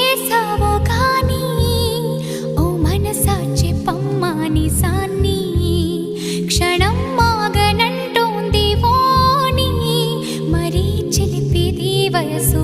చేసావో కానీ ఓ మనసా చెప్పమ్మా నిజాన్ని క్షణం మాగనంటోంది వాణి మరీ చిలిపిది వయసు